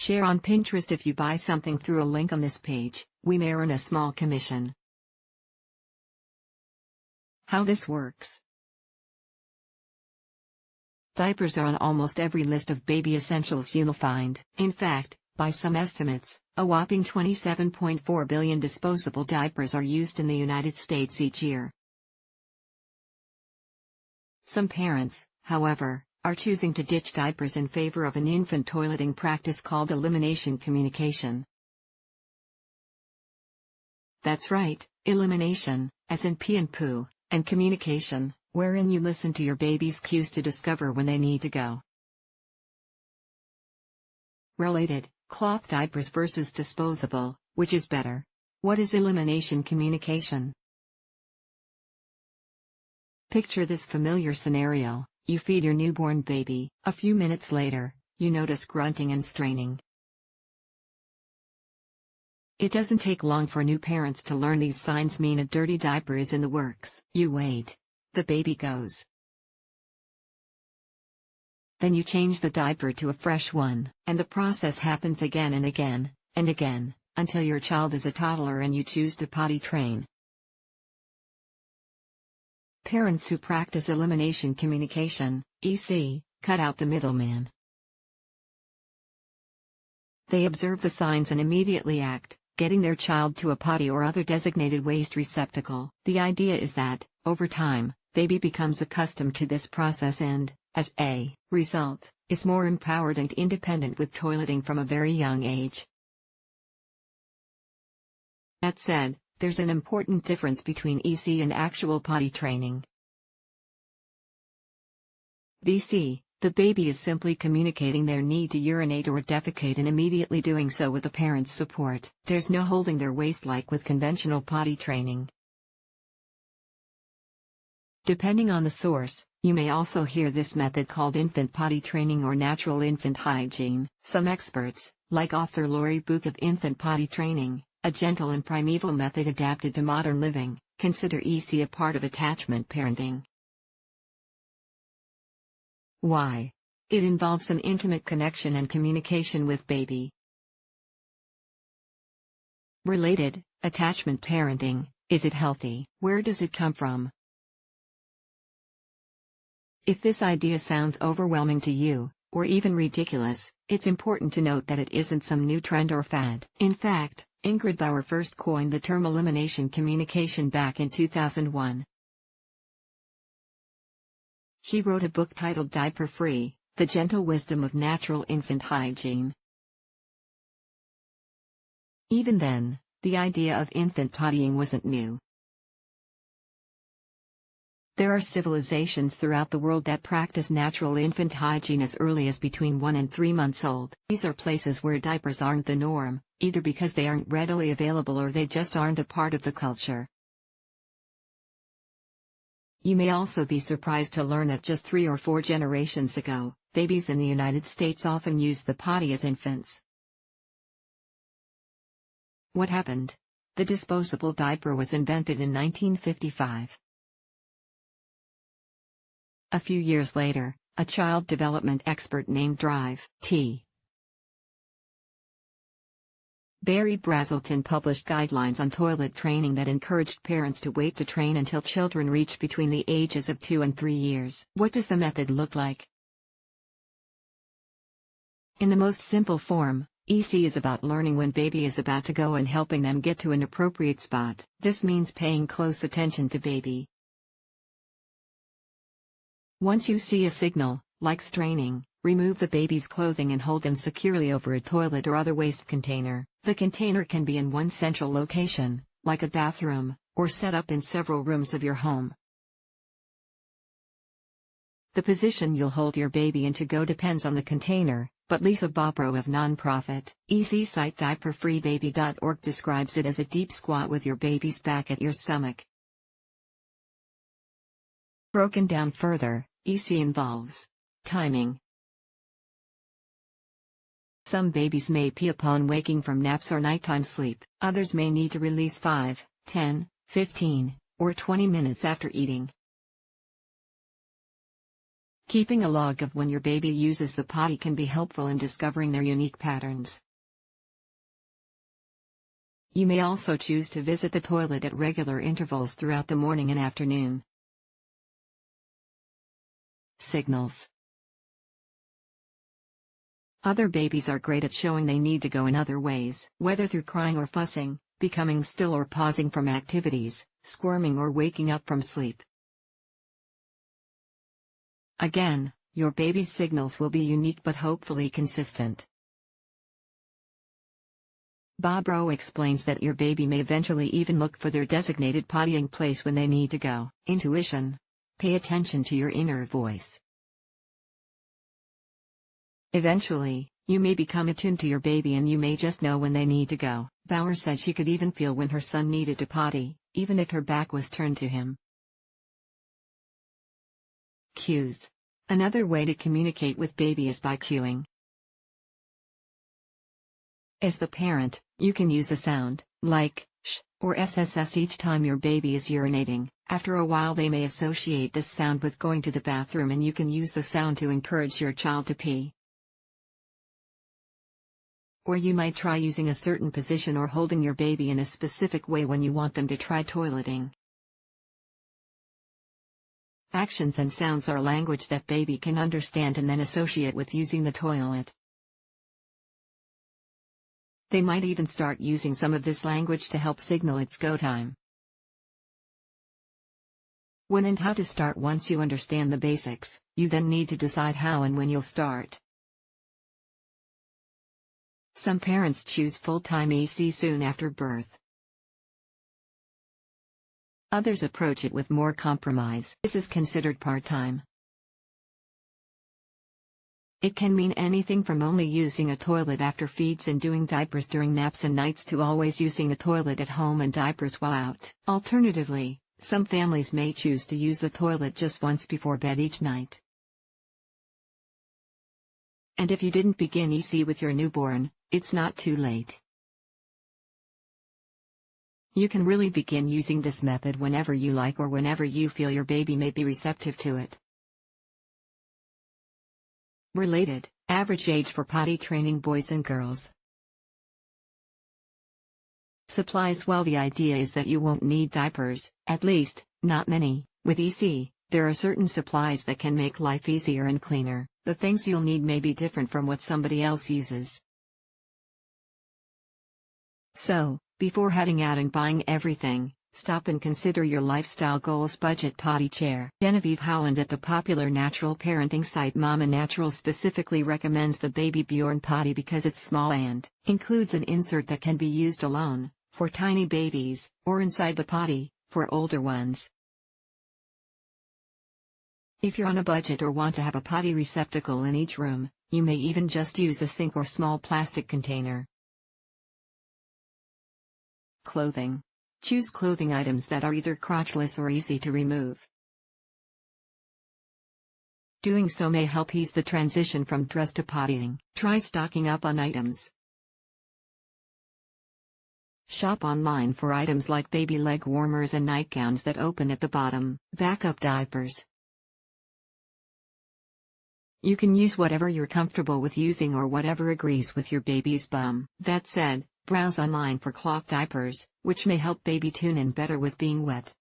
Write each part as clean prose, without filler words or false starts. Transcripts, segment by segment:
Share on Pinterest if you buy something through a link on this page. We may earn a small commission. How this works. Diapers are on almost every list of baby essentials you'll find. In fact, by some estimates, a whopping 27.4 billion disposable diapers are used in the United States each year. Some parents, however, are choosing to ditch diapers in favor of an infant toileting practice called elimination communication. That's right, elimination, as in pee and poo, and communication, wherein you listen to your baby's cues to discover when they need to go. Related, cloth diapers versus disposable, which is better? What is elimination communication? Picture this familiar scenario. You feed your newborn baby. A few minutes later, you notice grunting and straining. It doesn't take long for new parents to learn these signs mean a dirty diaper is in the works. You wait. The baby goes. Then you change the diaper to a fresh one, and the process happens again and again, and again, until your child is a toddler and you choose to potty train. Parents who practice elimination communication, EC, cut out the middleman. They observe the signs and immediately act, getting their child to a potty or other designated waste receptacle. The idea is that, over time, baby becomes accustomed to this process and, as a result, is more empowered and independent with toileting from a very young age. That said, there's an important difference between EC and actual potty training. BC, the baby is simply communicating their need to urinate or defecate and immediately doing so with the parent's support. There's no holding their waste like with conventional potty training. Depending on the source, you may also hear this method called infant potty training or natural infant hygiene. Some experts, like author Lori Book of Infant Potty Training, a gentle and primeval method adapted to modern living, consider EC a part of attachment parenting. Why? It involves an intimate connection and communication with baby. Related, attachment parenting, is it healthy? Where does it come from? If this idea sounds overwhelming to you, or even ridiculous, it's important to note that it isn't some new trend or fad. In fact, Ingrid Bauer first coined the term elimination communication back in 2001. She wrote a book titled Diaper Free: The Gentle Wisdom of Natural Infant Hygiene. Even then, the idea of infant pottying wasn't new. There are civilizations throughout the world that practice natural infant hygiene as early as between 1 and 3 months old. These are places where diapers aren't the norm, either because they aren't readily available or they just aren't a part of the culture. You may also be surprised to learn that just 3 or 4 generations ago, babies in the United States often used the potty as infants. What happened? The disposable diaper was invented in 1955. A few years later, a child development expert named T. Barry Brazelton published guidelines on toilet training that encouraged parents to wait to train until children reach between the ages of 2 and 3 years. What does the method look like? In the most simple form, EC is about learning when baby is about to go and helping them get to an appropriate spot. This means paying close attention to baby. Once you see a signal, like straining, remove the baby's clothing and hold them securely over a toilet or other waste container. The container can be in one central location, like a bathroom, or set up in several rooms of your home. The position you'll hold your baby in to go depends on the container, but Lisa Bobro of nonprofit EC site diaperfreebaby.org describes it as a deep squat with your baby's back at your stomach. Broken down further, EC involves timing. Some babies may pee upon waking from naps or nighttime sleep. Others may need to release 5, 10, 15, or 20 minutes after eating. Keeping a log of when your baby uses the potty can be helpful in discovering their unique patterns. You may also choose to visit the toilet at regular intervals throughout the morning and afternoon. Signals. Other babies are great at showing they need to go in other ways, whether through crying or fussing, becoming still or pausing from activities, squirming or waking up from sleep. Again, your baby's signals will be unique but hopefully consistent. Bob Rowe explains that your baby may eventually even look for their designated pottying place when they need to go. Intuition. Pay attention to your inner voice. Eventually, you may become attuned to your baby and you may just know when they need to go. Bauer said she could even feel when her son needed to potty, even if her back was turned to him. Cues. Another way to communicate with baby is by cueing. As the parent, you can use a sound, like sh or sss each time your baby is urinating. After a while they may associate this sound with going to the bathroom and you can use the sound to encourage your child to pee. Or you might try using a certain position or holding your baby in a specific way when you want them to try toileting. Actions and sounds are language that baby can understand and then associate with using the toilet. They might even start using some of this language to help signal it's go time. When and how to start. Once you understand the basics, you then need to decide how and when you'll start. Some parents choose full-time EC soon after birth. Others approach it with more compromise. This is considered part-time. It can mean anything from only using a toilet after feeds and doing diapers during naps and nights to always using a toilet at home and diapers while out. Alternatively, some families may choose to use the toilet just once before bed each night. And if you didn't begin EC with your newborn, it's not too late. You can really begin using this method whenever you like or whenever you feel your baby may be receptive to it. Related, average age for potty training boys and girls. Supplies. Well, the idea is that you won't need diapers, at least, not many. With EC, there are certain supplies that can make life easier and cleaner. The things you'll need may be different from what somebody else uses. So, before heading out and buying everything, stop and consider your lifestyle goals. Budget potty chair. Genevieve Howland at the popular natural parenting site Mama Natural specifically recommends the Baby Bjorn potty because it's small and includes an insert that can be used alone, for tiny babies, or inside the potty, for older ones. If you're on a budget or want to have a potty receptacle in each room, you may even just use a sink or small plastic container. Clothing. Choose clothing items that are either crotchless or easy to remove. Doing so may help ease the transition from dress to pottying. Try stocking up on items. Shop online for items like baby leg warmers and nightgowns that open at the bottom. Backup diapers. You can use whatever you're comfortable with using or whatever agrees with your baby's bum. That said, browse online for cloth diapers, which may help baby tune in better with being wet.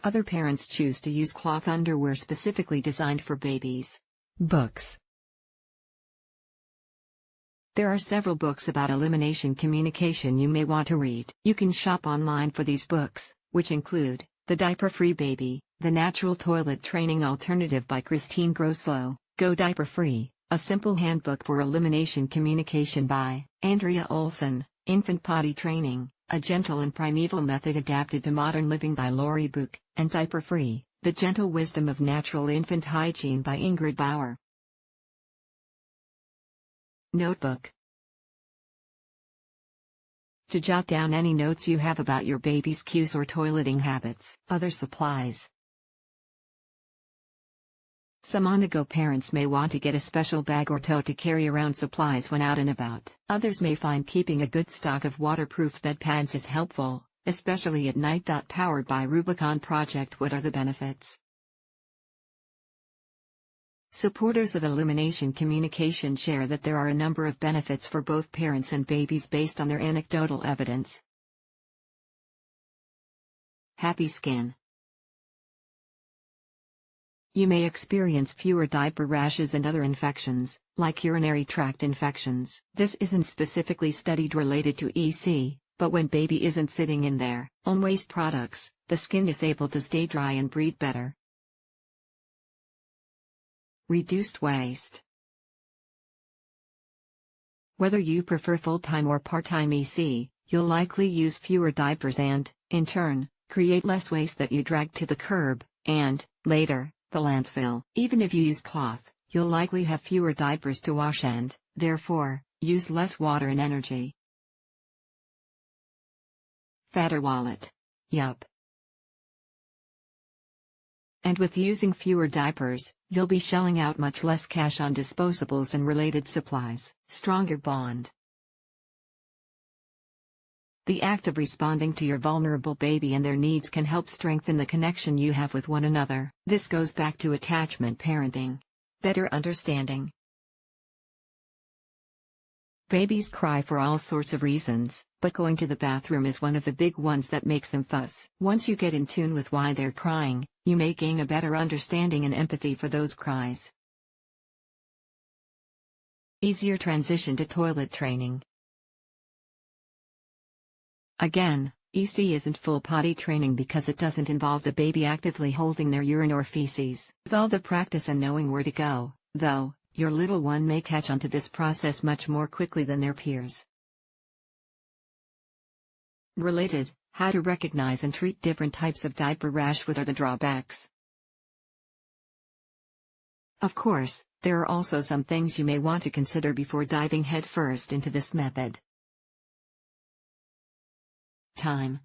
Other parents choose to use cloth underwear specifically designed for babies. Books. There are several books about elimination communication you may want to read. You can shop online for these books, which include The Diaper-Free Baby, The Natural Toilet Training Alternative by Christine Groslow, Go Diaper Free, A Simple Handbook for Elimination Communication by Andrea Olson, Infant Potty Training, A Gentle and Primeval Method Adapted to Modern Living by Lori Book, and Diaper Free, The Gentle Wisdom of Natural Infant Hygiene by Ingrid Bauer. Notebook. To jot down any notes you have about your baby's cues or toileting habits. Other supplies. Some on-the-go parents may want to get a special bag or tote to carry around supplies when out and about. Others may find keeping a good stock of waterproof bed pads is helpful, especially at night. Powered by Rubicon Project. What are the benefits? Supporters of elimination communication share that there are a number of benefits for both parents and babies based on their anecdotal evidence. Happy skin. You may experience fewer diaper rashes and other infections, like urinary tract infections. This isn't specifically studied related to EC, but when baby isn't sitting in their own waste products, the skin is able to stay dry and breathe better. Reduced waste. Whether you prefer full-time or part-time EC, you'll likely use fewer diapers and, in turn, create less waste that you drag to the curb, and, later, the landfill. Even if you use cloth, you'll likely have fewer diapers to wash and, therefore, use less water and energy. Fatter wallet. Yup. And with using fewer diapers, you'll be shelling out much less cash on disposables and related supplies. Stronger bond. The act of responding to your vulnerable baby and their needs can help strengthen the connection you have with one another. This goes back to attachment parenting. Better understanding. Babies cry for all sorts of reasons, but going to the bathroom is one of the big ones that makes them fuss. Once you get in tune with why they're crying, you may gain a better understanding and empathy for those cries. Easier transition to toilet training. Again, EC isn't full potty training because it doesn't involve the baby actively holding their urine or feces. With all the practice and knowing where to go, though, your little one may catch on to this process much more quickly than their peers. Related, how to recognize and treat different types of diaper rash. What are the drawbacks? Of course, there are also some things you may want to consider before diving headfirst into this method. Time.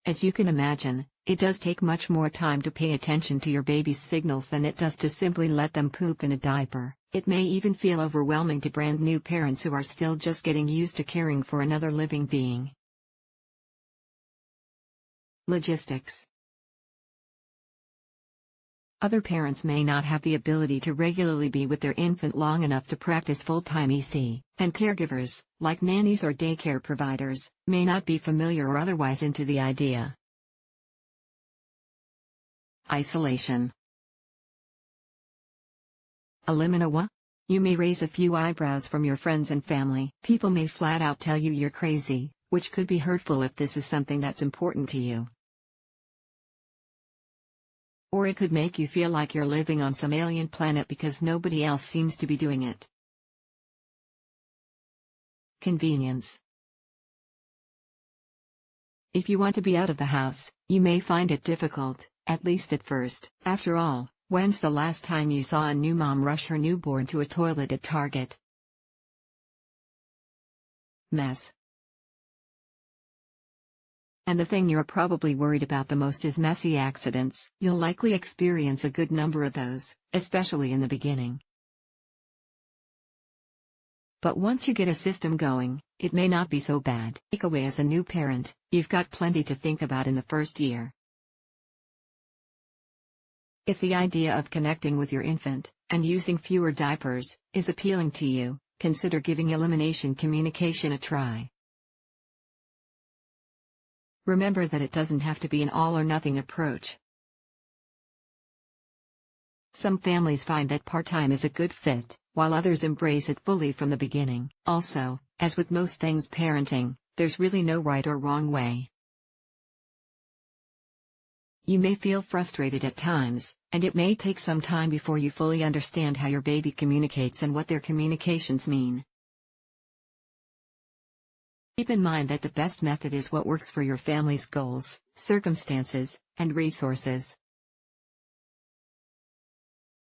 As you can imagine, it does take much more time to pay attention to your baby's signals than it does to simply let them poop in a diaper. It may even feel overwhelming to brand new parents who are still just getting used to caring for another living being. Logistics. Other parents may not have the ability to regularly be with their infant long enough to practice full-time EC, and caregivers, like nannies or daycare providers, may not be familiar or otherwise into the idea. Isolation. Elimination? You may raise a few eyebrows from your friends and family. People may flat out tell you you're crazy, which could be hurtful if this is something that's important to you. Or it could make you feel like you're living on some alien planet because nobody else seems to be doing it. Convenience. If you want to be out of the house, you may find it difficult, at least at first. After all, when's the last time you saw a new mom rush her newborn to a toilet at Target? Mess. And the thing you're probably worried about the most is messy accidents. You'll likely experience a good number of those, especially in the beginning. But once you get a system going, it may not be so bad. Takeaway: as a new parent, you've got plenty to think about in the first year. If the idea of connecting with your infant, and using fewer diapers, is appealing to you, consider giving elimination communication a try. Remember that it doesn't have to be an all-or-nothing approach. Some families find that part-time is a good fit, while others embrace it fully from the beginning. Also, as with most things parenting, there's really no right or wrong way. You may feel frustrated at times, and it may take some time before you fully understand how your baby communicates and what their communications mean. Keep in mind that the best method is what works for your family's goals, circumstances, and resources.